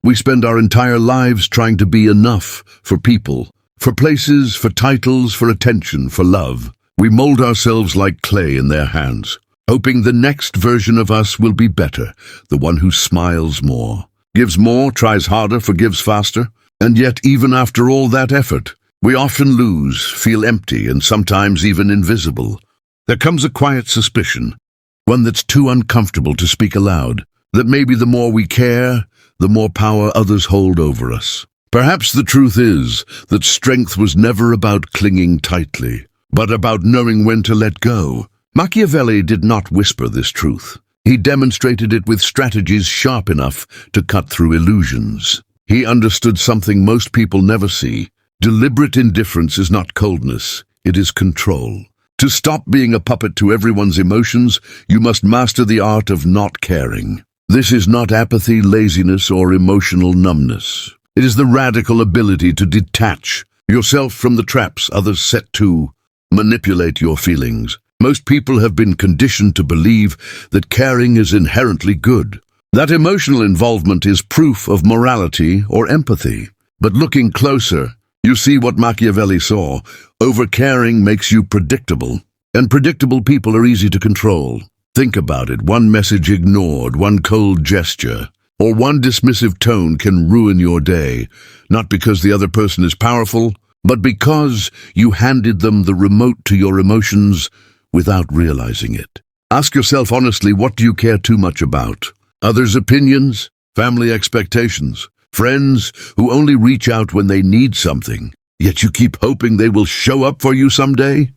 We spend our entire lives trying to be enough for people, for places, for titles, for attention, for love. We mold ourselves like clay in their hands, hoping the next version of us will be better, the one who smiles more, gives more, tries harder, forgives faster. And yet, even after all that effort, we often lose, feel empty, and sometimes even invisible. There comes a quiet suspicion, one that's too uncomfortable to speak aloud, that maybe the more we care, the more power others hold over us. Perhaps the truth is that strength was never about clinging tightly, but about knowing when to let go. Machiavelli did not whisper this truth. He demonstrated it with strategies sharp enough to cut through illusions. He understood something most people never see. Deliberate indifference is not coldness, it is control. To stop being a puppet to everyone's emotions, you must master the art of not caring. This is not apathy, laziness, or emotional numbness. It is the radical ability to detach yourself from the traps others set to manipulate your feelings. Most people have been conditioned to believe that caring is inherently good, that emotional involvement is proof of morality or empathy. But looking closer, you see what Machiavelli saw. Overcaring makes you predictable, and predictable people are easy to control. Think about it. One message ignored, one cold gesture, or one dismissive tone can ruin your day, not because the other person is powerful, but because you handed them the remote to your emotions without realizing it. Ask yourself honestly, what do you care too much about? Others' opinions, family expectations, friends who only reach out when they need something, yet you keep hoping they will show up for you someday?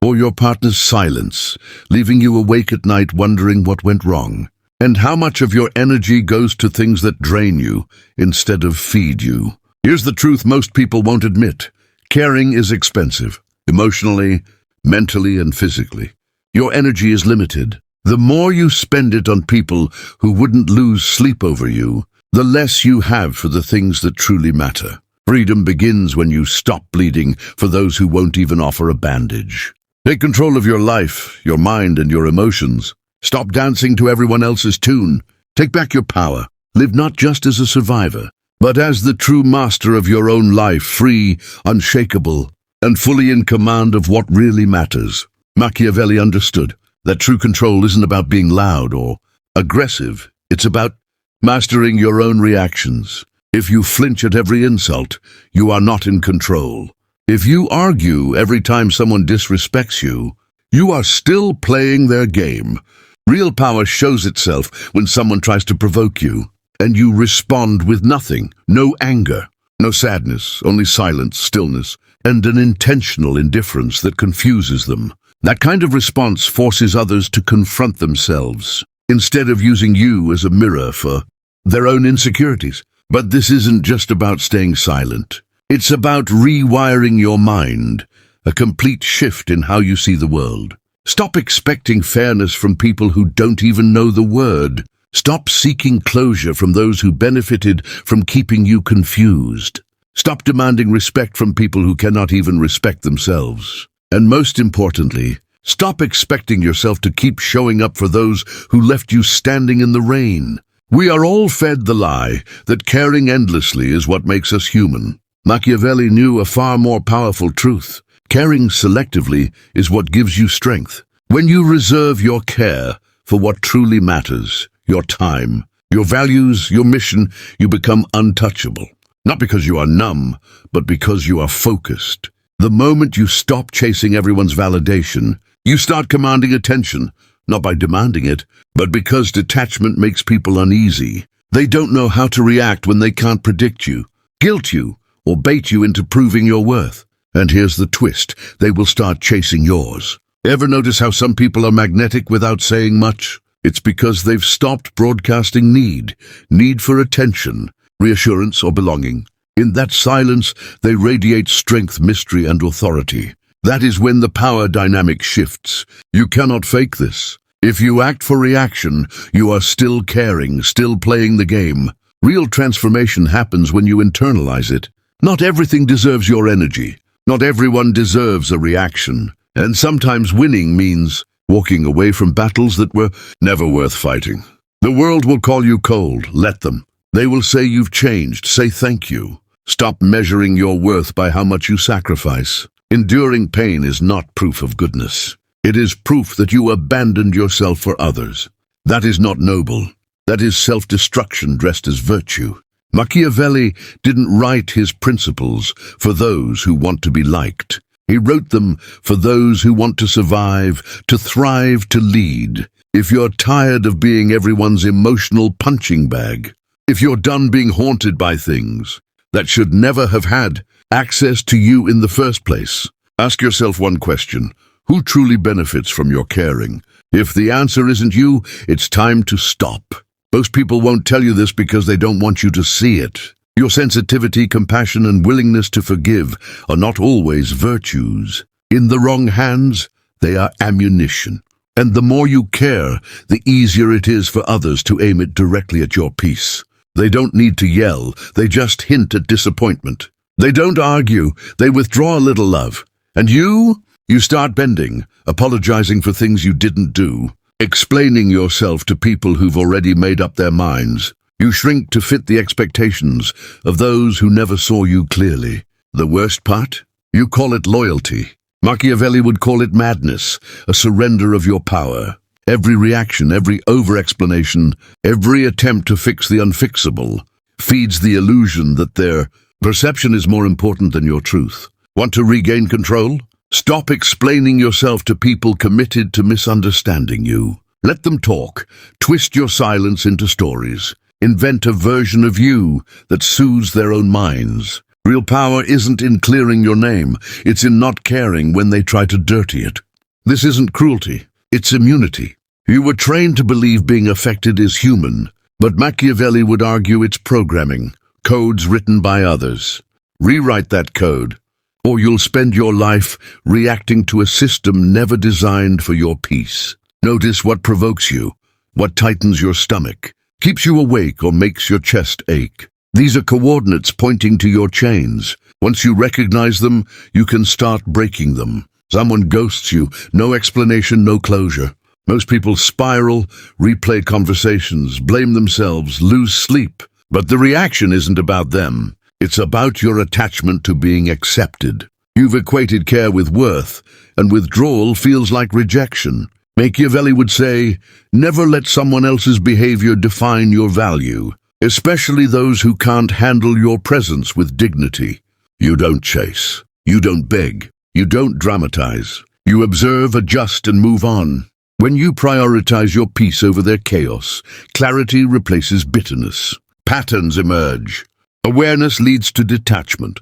Or your partner's silence, leaving you awake at night wondering what went wrong? And how much of your energy goes to things that drain you instead of feed you? Here's the truth most people won't admit. Caring is expensive, emotionally, mentally, and physically. Your energy is limited. The more you spend it on people who wouldn't lose sleep over you, the less you have for the things that truly matter. Freedom begins when you stop bleeding for those who won't even offer a bandage. Take control of your life, your mind, and your emotions. Stop dancing to everyone else's tune. Take back your power. Live not just as a survivor, but as the true master of your own life, free, unshakable, and fully in command of what really matters. Machiavelli understood that true control isn't about being loud or aggressive. It's about mastering your own reactions. If you flinch at every insult, you are not in control. If you argue every time someone disrespects you, you are still playing their game. Real power shows itself when someone tries to provoke you, and you respond with nothing, no anger, no sadness, only silence, stillness, and an intentional indifference that confuses them. That kind of response forces others to confront themselves, instead of using you as a mirror for their own insecurities. But this isn't just about staying silent. It's about rewiring your mind, a complete shift in how you see the world. Stop expecting fairness from people who don't even know the word. Stop seeking closure from those who benefited from keeping you confused. Stop demanding respect from people who cannot even respect themselves. And most importantly, stop expecting yourself to keep showing up for those who left you standing in the rain. We are all fed the lie that caring endlessly is what makes us human. Machiavelli knew a far more powerful truth. Caring selectively is what gives you strength. When you reserve your care for what truly matters, your time, your values, your mission, you become untouchable. Not because you are numb, but because you are focused. The moment you stop chasing everyone's validation, you start commanding attention, not by demanding it, but because detachment makes people uneasy. They don't know how to react when they can't predict you, guilt you, or bait you into proving your worth. And here's the twist, they will start chasing yours. Ever notice how some people are magnetic without saying much? It's because they've stopped broadcasting need for attention, reassurance, or belonging. In that silence, they radiate strength, mystery, and authority. That is when the power dynamic shifts. You cannot fake this. If you act for reaction, you are still caring, still playing the game. Real transformation happens when you internalize it. Not everything deserves your energy. Not everyone deserves a reaction. And sometimes winning means walking away from battles that were never worth fighting. The world will call you cold. Let them. They will say you've changed. Say thank you. Stop measuring your worth by how much you sacrifice. Enduring pain is not proof of goodness. It is proof that you abandoned yourself for others. That is not noble. That is self-destruction dressed as virtue. Machiavelli didn't write his principles for those who want to be liked. He wrote them for those who want to survive, to thrive, to lead. If you're tired of being everyone's emotional punching bag, if you're done being haunted by things that should never have had access to you in the first place, ask yourself one question: who truly benefits from your caring? If the answer isn't you, it's time to stop. Most people won't tell you this because they don't want you to see it. Your sensitivity, compassion, and willingness to forgive are not always virtues. In the wrong hands, they are ammunition. And the more you care, the easier it is for others to aim it directly at your peace. They don't need to yell, they just hint at disappointment. They don't argue, they withdraw a little love. And you start bending, apologizing for things you didn't do, explaining yourself to people who've already made up their minds. You shrink to fit the expectations of those who never saw you clearly. The worst part? You call it loyalty. Machiavelli would call it madness, a surrender of your power. Every reaction, every over-explanation, every attempt to fix the unfixable feeds the illusion that their perception is more important than your truth. Want to regain control? Stop explaining yourself to people committed to misunderstanding you. Let them talk. Twist your silence into stories. Invent a version of you that soothes their own minds. Real power isn't in clearing your name. It's in not caring when they try to dirty it. This isn't cruelty. It's immunity. You were trained to believe being affected is human, but Machiavelli would argue it's programming, codes written by others. Rewrite that code, or you'll spend your life reacting to a system never designed for your peace. Notice what provokes you, what tightens your stomach, keeps you awake or makes your chest ache. These are coordinates pointing to your chains. Once you recognize them, you can start breaking them. Someone ghosts you, no explanation, no closure. Most people spiral, replay conversations, blame themselves, lose sleep. But the reaction isn't about them. It's about your attachment to being accepted. You've equated care with worth, and withdrawal feels like rejection. Machiavelli would say, never let someone else's behavior define your value, especially those who can't handle your presence with dignity. You don't chase. You don't beg. You don't dramatize. You observe, adjust, and move on. When you prioritize your peace over their chaos, clarity replaces bitterness. Patterns emerge. Awareness leads to detachment.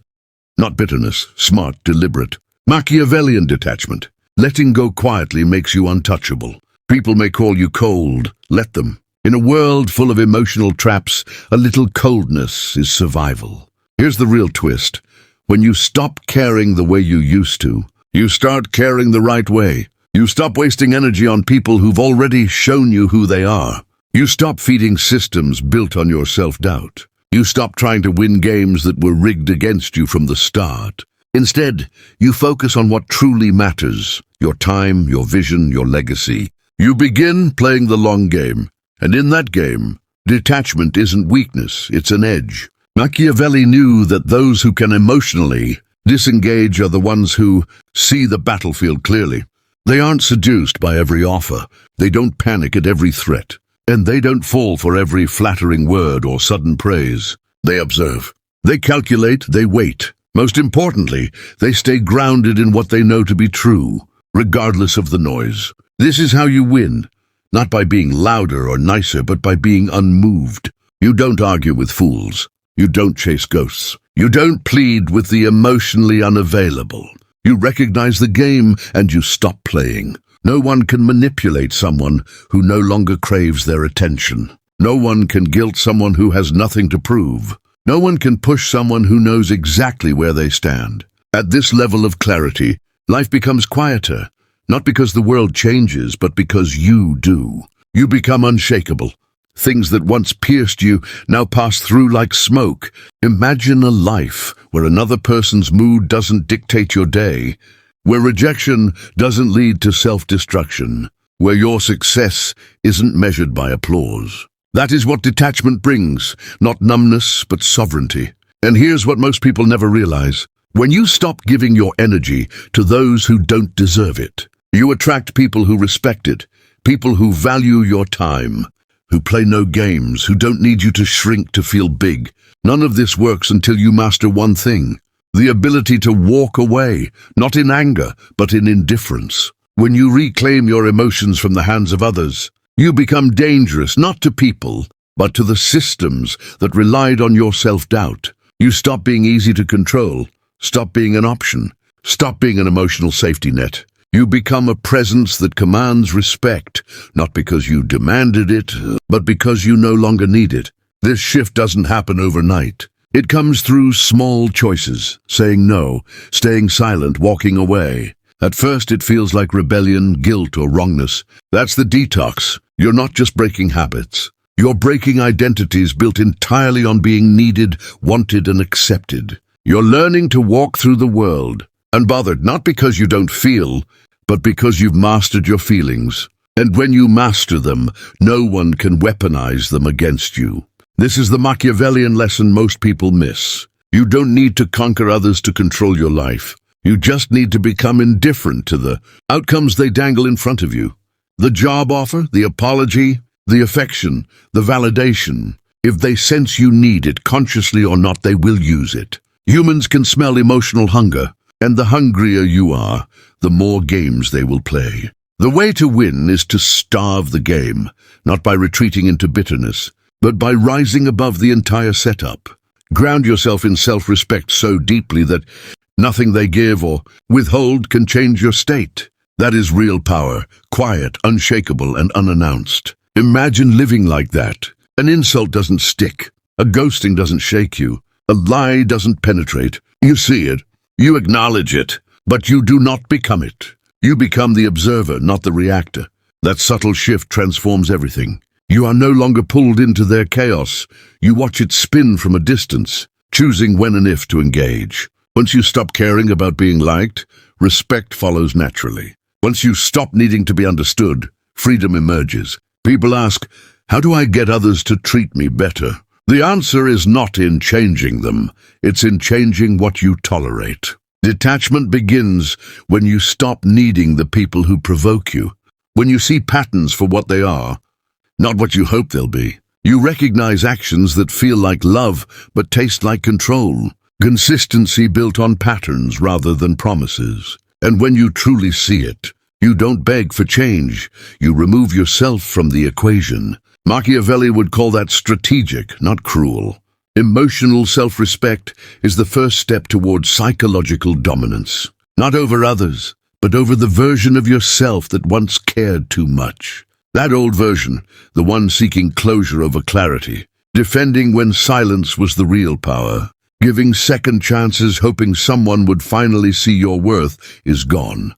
Not bitterness, smart, deliberate. Machiavellian detachment. Letting go quietly makes you untouchable. People may call you cold. Let them. In a world full of emotional traps, a little coldness is survival. Here's the real twist. When you stop caring the way you used to, you start caring the right way. You stop wasting energy on people who've already shown you who they are. You stop feeding systems built on your self-doubt. You stop trying to win games that were rigged against you from the start. Instead, you focus on what truly matters: your time, your vision, your legacy. You begin playing the long game. And in that game, detachment isn't weakness, it's an edge. Machiavelli knew that those who can emotionally disengage are the ones who see the battlefield clearly. They aren't seduced by every offer. They don't panic at every threat. And they don't fall for every flattering word or sudden praise. They observe. They calculate, they wait. Most importantly, they stay grounded in what they know to be true, regardless of the noise. This is how you win. Not by being louder or nicer, but by being unmoved. You don't argue with fools. You don't chase ghosts. You don't plead with the emotionally unavailable. You recognize the game and you stop playing. No one can manipulate someone who no longer craves their attention. No one can guilt someone who has nothing to prove. No one can push someone who knows exactly where they stand. At this level of clarity, life becomes quieter. Not because the world changes, but because you do. You become unshakable. Things that once pierced you now pass through like smoke. Imagine a life where another person's mood doesn't dictate your day, where rejection doesn't lead to self-destruction, where your success isn't measured by applause. That is what detachment brings, not numbness, but sovereignty. And here's what most people never realize. When you stop giving your energy to those who don't deserve it, you attract people who respect it, people who value your time, who play no games, who don't need you to shrink to feel big. None of this works until you master one thing: the ability to walk away, not in anger, but in indifference. When you reclaim your emotions from the hands of others, you become dangerous, not to people, but to the systems that relied on your self-doubt. You stop being easy to control, stop being an option, stop being an emotional safety net. You become a presence that commands respect, not because you demanded it, but because you no longer need it. This shift doesn't happen overnight. It comes through small choices: saying no, staying silent, walking away. At first it feels like rebellion, guilt, or wrongness. That's the detox. You're not just breaking habits. You're breaking identities built entirely on being needed, wanted, and accepted. You're learning to walk through the world, unbothered, not because you don't feel, but because you've mastered your feelings. And when you master them, no one can weaponize them against you. This is the Machiavellian lesson most people miss. You don't need to conquer others to control your life. You just need to become indifferent to the outcomes they dangle in front of you. The job offer, the apology, the affection, the validation. If they sense you need it, consciously or not, they will use it. Humans can smell emotional hunger, and the hungrier you are, the more games they will play. The way to win is to starve the game, not by retreating into bitterness, but by rising above the entire setup. Ground yourself in self-respect so deeply that nothing they give or withhold can change your state. That is real power, quiet, unshakable, and unannounced. Imagine living like that. An insult doesn't stick. A ghosting doesn't shake you. A lie doesn't penetrate. You see it. You acknowledge it. But you do not become it. You become the observer, not the reactor. That subtle shift transforms everything. You are no longer pulled into their chaos. You watch it spin from a distance, choosing when and if to engage. Once you stop caring about being liked, respect follows naturally. Once you stop needing to be understood, freedom emerges. People ask, how do I get others to treat me better? The answer is not in changing them. It's in changing what you tolerate. Detachment begins when you stop needing the people who provoke you. When you see patterns for what they are, not what you hope they'll be. You recognize actions that feel like love but taste like control. Consistency built on patterns rather than promises. And when you truly see it, you don't beg for change. You remove yourself from the equation. Machiavelli would call that strategic, not cruel. Emotional self-respect is the first step toward psychological dominance. Not over others, but over the version of yourself that once cared too much. That old version, the one seeking closure over clarity, defending when silence was the real power, giving second chances hoping someone would finally see your worth, is gone.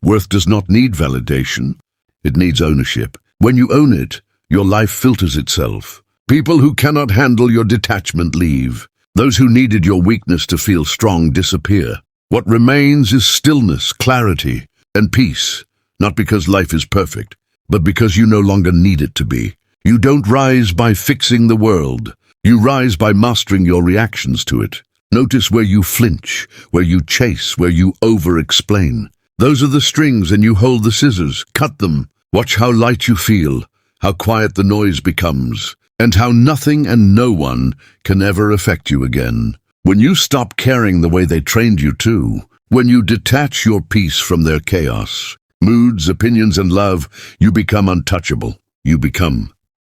Worth does not need validation. It needs ownership. When you own it, your life filters itself. People who cannot handle your detachment leave. Those who needed your weakness to feel strong disappear. What remains is stillness, clarity, and peace, not because life is perfect, but because you no longer need it to be. You don't rise by fixing the world. You rise by mastering your reactions to it. Notice where you flinch, where you chase, where you over-explain. Those are the strings and you hold the scissors. Cut them. Watch how light you feel, how quiet the noise becomes, and how nothing and no one can ever affect you again. When you stop caring the way they trained you to, when you detach your peace from their chaos, moods, opinions, and love, you become untouchable. You become